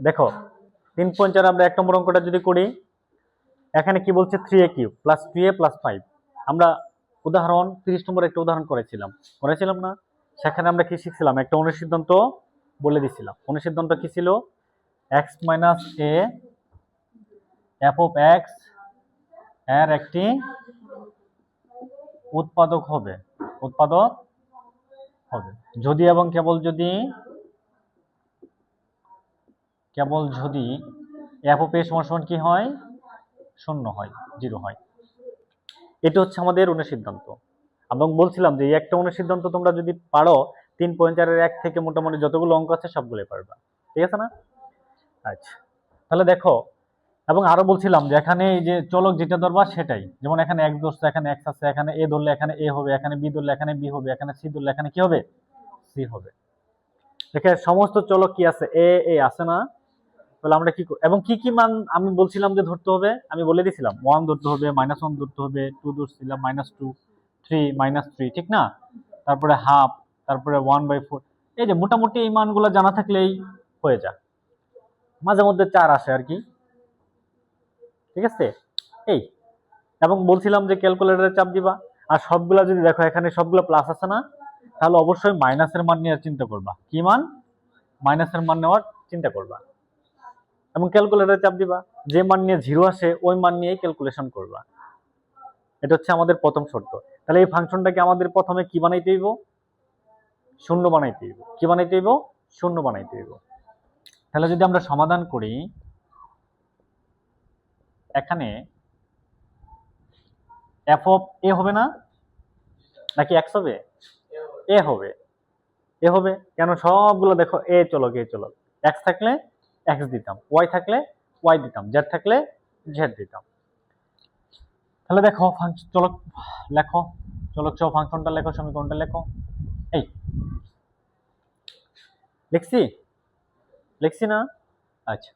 দেখো 3.4 আমরা 1 নম্বর অঙ্কটা যদি করি, এখানে কি বলছে 3a cube plus 2a plus 5। আমরা উদাহরণ 30 নম্বর একটা উদাহরণ করেছিলাম না? সেখানে আমরা কি শিখছিলাম, একটা অনুসিদ্ধান্ত বলে দিছিলাম। অনুসিদ্ধান্ত কি ছিল? x minus a f of x এর একটি উৎপাদক হবে যদি এবং কেবল যদি f অফ a সমান কি হয়? 0 হয়, 0 হয়। এটা হচ্ছে আমাদের অনুসিদ্ধান্ত। এবং বলছিলাম যে এই একটা অনুসিদ্ধান্ত তোমরা যদি পারো 3.4 এর 1 থেকে মোটামুটি যতগুলো অঙ্ক আছে সবগুলোই পারবা। ঠিক আছে না? আচ্ছা, তাহলে দেখো, এবং আরো বলছিলাম যে এখানে এই যে চলক যেটা ধরবা সেটাই, যেমন এখানে x ধরছে, এখানে x আছে, এখানে a ধরলে এখানে a হবে, এখানে b ধরলে এখানে b হবে, এখানে c ধরলে এখানে কি হবে? c হবে। দেখে সমস্ত চলক কি আছে? a আছে না? তাহলে আমরা কি এবং কি কি মান আমি বলছিলাম যে ধরতে হবে, আমি বলে দিয়েছিলাম 1 ধরতে হবে, -1 ধরতে হবে, 2 ধরছিলাম, -2, 3 -3, ঠিক না? তারপরে হাফ, তারপরে 1/4। এই যে মোটামুটি এই মানগুলো জানা থাকলেই হয়ে যায়। মাঝে মধ্যে 4 আসে আর কি। ঠিক আছে? এই, এবং বলছিলাম যে ক্যালকুলেটরে চাপ দিবা। আর সবগুলা যদি দেখো এখানে সবগুলো প্লাস আছে না, তাহলে অবশ্যই মাইনাসের মান নিয়ে চিন্তা করবা। কি মান? মাইনাসের মান নেওয়ার চিন্তা করবা। এবং ক্যালকুলেটরে চাপ দিবা, যে মান নিয়ে 0 আসে ওই মান নিয়েই ক্যালকুলেশন করবা। এটা হচ্ছে আমাদের প্রথম শর্ত। তাহলে এই ফাংশনটাকে আমাদের প্রথমে কি বানাইতে হইব? শূন্য বানাইতে হইব। কি বানাইতে হইব? শূন্য বানাইতে হইব। তাহলে যদি আমরা সমাধান করি, এখানে f অফ a হবে না নাকি x হবে? a হবে। এ হবে কেন? সবগুলো দেখো এ চলক x থাকলে x দিতাম, y থাকলে y দিতাম, z থাকলে z দিতাম। তাহলে দেখো চলক লেখো, চলক সহ ফাংশনটা লেখো, সমীকরণটা লেখো। এই লিখছি না? আচ্ছা,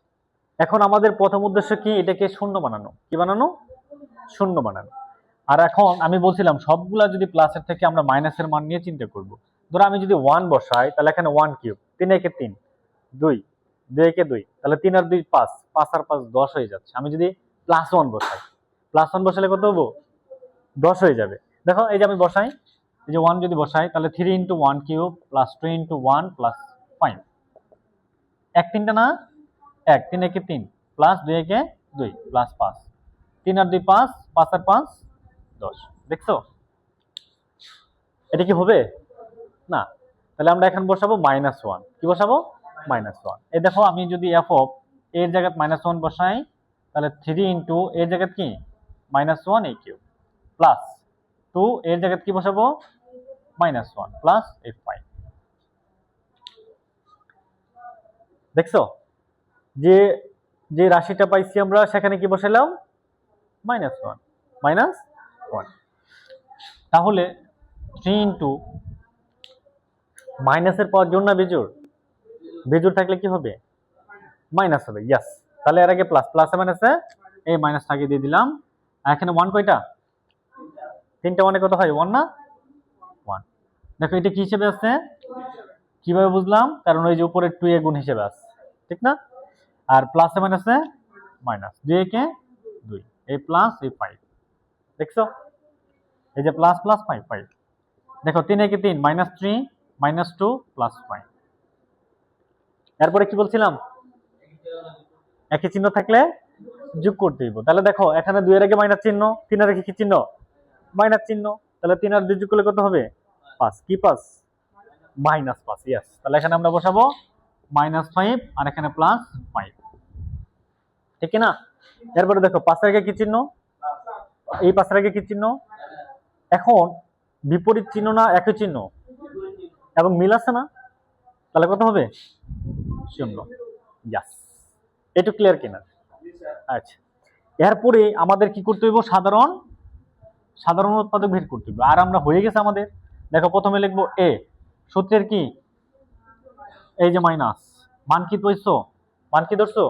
এখন আমাদের প্রথম উদ্দেশ্য কি? এটাকে শূন্য বানানো। কি বানানো? শূন্য বানানো। আর এখন আমি বলছিলাম সবগুলা যদি প্লাসের থেকে আমরা মাইনাসের মান নিয়ে চিন্তা করব। ধরো আমি যদি 1 বসাই, তাহলে এখানে 1 কিউব, 3 একে 3, 2, 2 একে 2, তাহলে 3 আর 2 5, 5 আর 5 10 হয়ে যাচ্ছে। আমি যদি +1 বসাই, +1 বসালে কত হবো? 10 হয়ে যাবে। দেখো এই যে আমি বসাই, এই যে 1 যদি বসাই, তাহলে 3 × 1 কিউব প্লাস 2 × 1 প্লাস 5, 1 3টা না? 1, 3 একে 3, প্লাস 2 একে 2 প্লাস 5, 3 আর 2 5, 5 আর 5 10। দেখছো এটা কি হবে? না। তাহলে আমরা এখন বসাবো -1। কি বসাবো? -1। এই দেখো আমি যদি f অফ এর জায়গায় -1 বসাই, তাহলে 3 × এর জায়গায় কি? -1 a কিউব প্লাস 2 এর জায়গায় কি বসাবো? -1 প্লাস a 5। দেখছো যে যে রাশিটা পাইছি আমরা সেখানে কি বসালাম? -1। তাহলে 3 × মাইনাসের পাওয়ার জোড় না বেজোড়? বেজোড় থাকলে কি হবে? মাইনাস হবে। ইয়েস। তাহলে এর আগে প্লাস, প্লাসে মাইনাসে এই মাইনাসটাকে দিয়ে দিলাম। আর এখানে 1 কয়টা? 3টা মানে কত হয়? 1 না? 1। দেখো এটা কি হিসেবে আছে? কিভাবে বুঝলাম? কারণ ওই যে উপরে 2a গুণ হিসেবে আছে, ঠিক না? আর প্লাসে মাইনাসে মাইনাস, 2 একে 2, এই প্লাস এই 5। দেখছো এই যে প্লাস প্লাস 5 5। দেখো 3 একে 3, -3, -2 প্লাস 5। এরপরে কি বলছিলাম? একই চিহ্ন থাকলে যোগ করতে হইব। তাহলে দেখো এখানে 2 এর আগে মাইনাস চিহ্ন, 3 এর আগে কি চিহ্ন? মাইনাস চিহ্ন। তাহলে 3 আর 2 যোগ করলে কত হবে? 5। কি 5? -5। ইয়েস। তাহলে এখানে আমরা বসাবো -5 আর এখানে +5, ঠিক না? এরপরে দেখো 5 এর আগে কি চিহ্ন? এই 5 এর আগে কি চিহ্ন? এখন বিপরীত চিহ্ন না একই চিহ্ন এবং মিল আছে না? তাহলে কত হবে? 0। ইয়েস। এটা ক্লিয়ার কিনা? আচ্ছা, এরপরে আমাদের কি করতে হইব? সাধারণ উৎপাদক বের করতে হবে। আর আমরা হয়ে গেছে আমাদের। দেখো প্রথমে লিখবো a, সূত্রের কি? এই যে মাইনাস, মান কি ধরছো? মান কি ধরছো?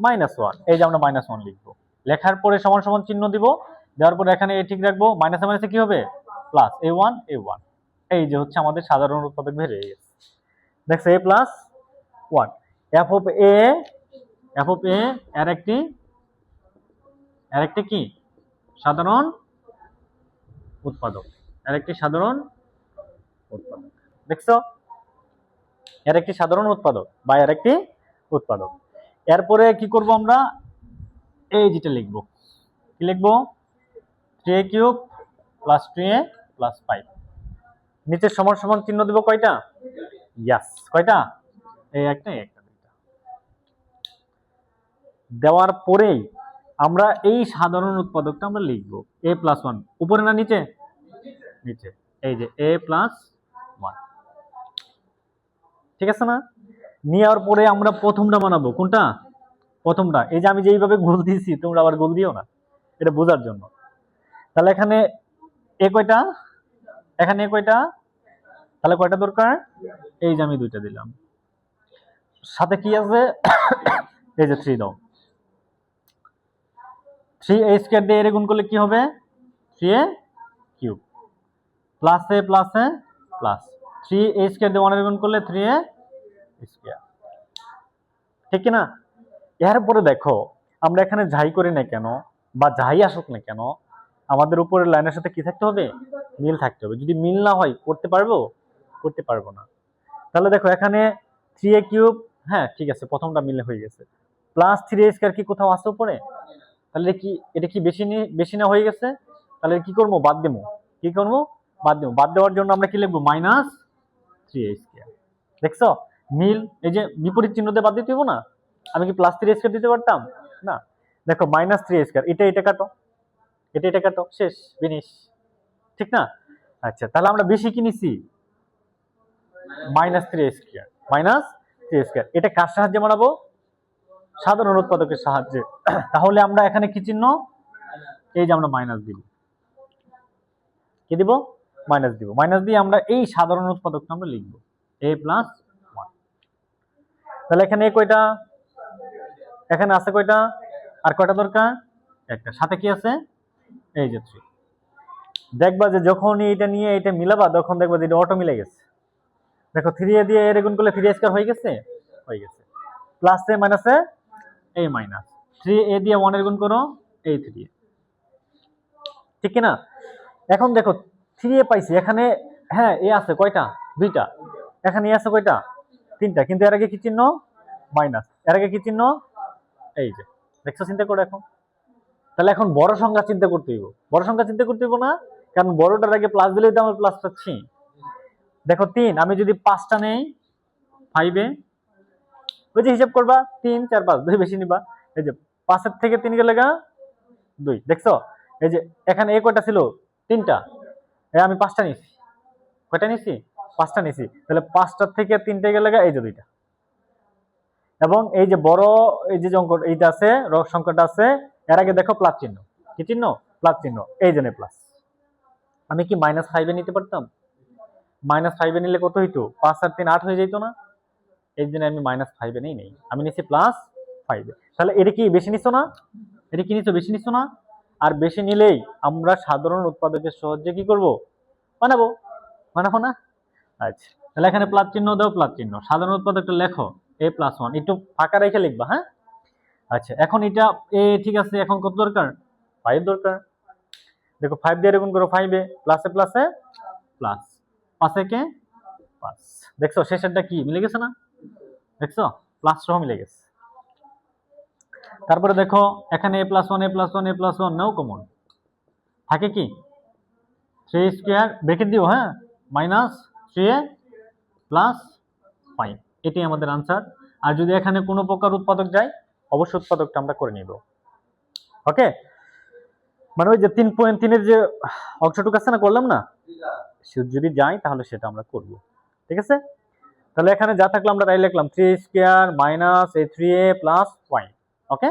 -1। এই যে আমরা -1 লিখবো। লেখার পরে সমান সমান চিহ্ন দিব, দেওয়ার পরে এখানে a ঠিক রাখবো, মাইনাসে মাইনাসে কি হবে? Plus a1। এই যে হচ্ছে আমাদের সাধারণ উৎপাদক বের হয়ে গেছে। দেখছো a + 1। এফ অফ এ এর একটি কি সাধারণ উৎপাদক, দেখছো, এর একটি সাধারণ উৎপাদক বা এর একটি উৎপাদক। এরপরে কি করব আমরা, এই যেটা লিখবো, কি লিখবো, 3a cube plus 2a plus 5, নিচে সমান সমান চিহ্ন দেব কয়টা, ইয়াস, কয়টা, এই একটা দুইটা। দেওয়ার পরেই আমরা এই সাধারণ উৎপাদকটা আমরা লিখবো a প্লাস 1, উপরে না নিচে, নিচে, এই যে a প্লাস 1, ঠিক আছে না। নেওয়ার পরে আমরা প্রথমটা বানাবো, কোনটা, প্রথমটা। এই যে আমি যেইভাবে গোল দিয়েছি তোমরা আবার গোল দিও না, এটা বোঝার জন্য। তাহলে এখানে এ কয়টা, এখানে এ কয়টা, তাহলে কয়টা দরকার, এই যে আমি দুইটা দিলাম, সাথে কি আছে এই যে 3 দাও, 3a স্কয়ার দিয়ে এর গুণ করলে কি হবে, 3a কিউব প্লাস এ প্লাস 3a স্কয়ার দিয়ে 1 এর গুণ করলে 3a স্কয়ার, ঠিক না। এরপরে দেখো আমরা এখানে যাই করি না কেন বা যাই আসুক না কেন, আমাদের উপরের লাইনের সাথে কি থাকতে হবে, মিল থাকতে হবে। যদি মিল না হয় করতে পারবো না। তাহলে দেখো এখানে 3a কিউব, হ্যাঁ ঠিক আছে, প্রথমটা মিলে হয়ে গেছে, প্লাস 3a স্কয়ার কি কোথাও আছে উপরে, তাহলে কি এটা কি বেশি না হয়ে গেছে, তাহলে কি করবো, বাদ দেবো, বাদ দেওয়ার জন্য আমরা কি লিখবো, মাইনাস 3a স্কয়ার, দেখছো মিল, এই যে বিপরীত চিহ্ন দিয়ে বাদ দিতে হবে না, আমি কি প্লাস 3a স্কয়ার দিতে পারতাম না, দেখো মাইনাস 3a স্কয়ার, এটা কাটো, শেষ, ফিনিশ, ঠিক না। আচ্ছা তাহলে আমরা বেশি কি নিছি, মাইনাস 3a স্কয়ার, এটা কার সাহায্যে বানাবো, সাধারণ উৎপাদকের সাহায্যে। তাহলে আমরা এখানে কি চিহ্ন, এই যে আমরা মাইনাস দিব, কি দিব, মাইনাস দিয়ে আমরা এই সাধারণ উৎপাদকটা আমরা লিখবো a প্লাস 1। তাহলে এখানে কয়টা, এখানে আছে কয়টা, আর কয়টা দরকার, একটা, সাথে কি আছে, এই যে 3। দেখবা যে যখনই এটা নিয়ে এটা মিলাবা তখন দেখবা যে এটা অটো মিলে গেছে, দেখো 3a দিয়ে এর গুণ করলে 3a স্কয়ার হয়ে গেছে, প্লাস এ মাইনাস এ, এই মাইনাস 3a দিয়ে 1 এর গুণ করো, এই 3a, ঠিক না। এখন দেখো 3a পাইছি, এখানে হ্যাঁ এ আছে কয়টা, দুইটা, এখানে এ আছে কয়টা, তিনটা, কিন্তু এর আগে কি চিহ্ন, মাইনাস, এর আগে কি চিহ্ন, এই যে, দেখছো, চিন্তা করো এখন। তাহলে এখন বড় সংখ্যা চিন্তা করতে হইব না, কারণ বড়টার আগে প্লাস দিলেই তো আমরা প্লাস পাচ্ছি। দেখো 3, আমি যদি 5টা নেই 5 এ, ওই যে হিসাব করবা 3 4 5, 2 বেশি নিবা, এই যে 5 এর থেকে 3 গেলে 2, দেখছো, এই যে এখানে এ কয়টা ছিল, 3টা, আমি 5টা নিছি, কয়টা নিছি, 5টা নিছি, তাহলে 5টার থেকে 3টে গেলে এই যে 2টা, এবং এই যে বড় এই যে অঙ্ক এইটা আছে, সংখ্যাটা আছে, এর আগে দেখো প্লাস চিহ্ন, কি চিহ্ন, প্লাস চিহ্ন, এই জন্য প্লাস। আমি কি -5 এ নিতে পারতাম, -5 এ নিলে কত হইতো, 5 আর 3 8 হয়ে যেত না, এই জন্য আমি -5 এ নেই, আমি নিছি +5 এ। তাহলে এটা কি বেশি নিছো না, এটা কি নিছো, বেশি নিছো না, আর বেশি নিলেই আমরা সাধারণ উৎপাদকের সাহায্যে কি করব, বানাবো না। আচ্ছা তাহলে এখানে প্লাস চিহ্ন দাও, প্লাস চিহ্ন, সাধারণ উৎপাদকটা লেখো a + 1, একটু ফাঁকা রেখে লিখবা, হ্যাঁ। আচ্ছা এখন এটা এ, ঠিক আছে, এখন কত দরকার, 5 দরকার, দেখো 5 দিয়ে গুণ করো, 5 এ প্লাসে প্লাস, 5 একে 5, দেখছো শেষেরটা কি মিলে গেছে না, দেখছো প্লাস সহ মিলে গেছে। তারপরে দেখো এখানে a + 1 নাও কমন, থাকে কি 3 স্কয়ার, ব্র্যাকেট দিও, হ্যাঁ, -3a + 5, এটাই আমাদের আনসার। আর যদি এখানে কোনো প্রকার উৎপাদক যায় অবশ্যই উৎপাদকটা আমরা করে নিব, ওকে। মানে ওই যে 3.3 এর যে অংশটুকু আছে না, করলাম না, যদি যায় তাহলে সেটা আমরা করব, ঠিক আছে। তাহলে এখানে যা থাকলো আমরা তাই লিখলাম, 3 স্কয়ার - a 3a + 5, ওকে।